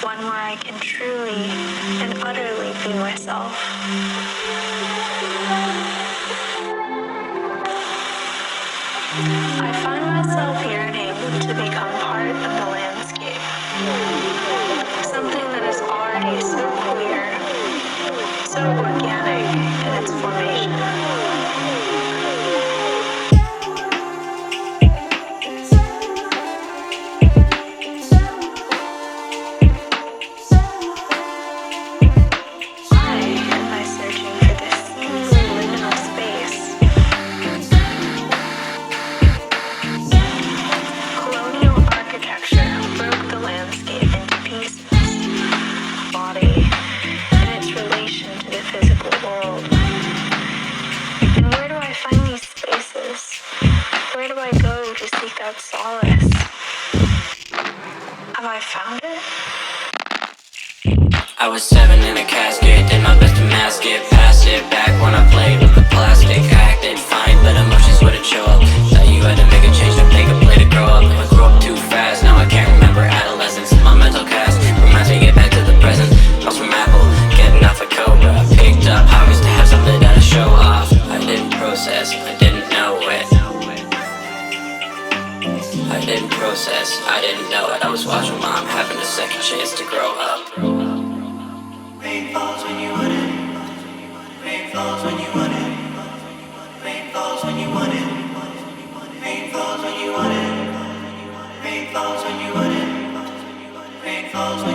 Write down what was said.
one where I can truly and utterly be myself. I find myself yearning to become part of the landscape, something that is already so clear, so organic in its formation. Where do I go to seek out solace? Have I found it? I was 7 in a casket, did my best to mask it, pass it back when I played with the plastic. Acted fine, but emotions wouldn't show up. Thought you had to make a change to make a play to grow up. I grew up too fast, now I can't remember adolescence. My mental cast reminds me to get back to the present. Calls from Apple, getting off a Cobra. Picked up hobbies to have something to show off. I didn't process, I didn't know it. I didn't process, I didn't know it. I was watching mom having a second chance to grow up. Rain falls when you want it. Rain falls when you want it. Rain falls when you want it. Rain falls when you want it. Rain falls when you want it. Rain falls when you want it.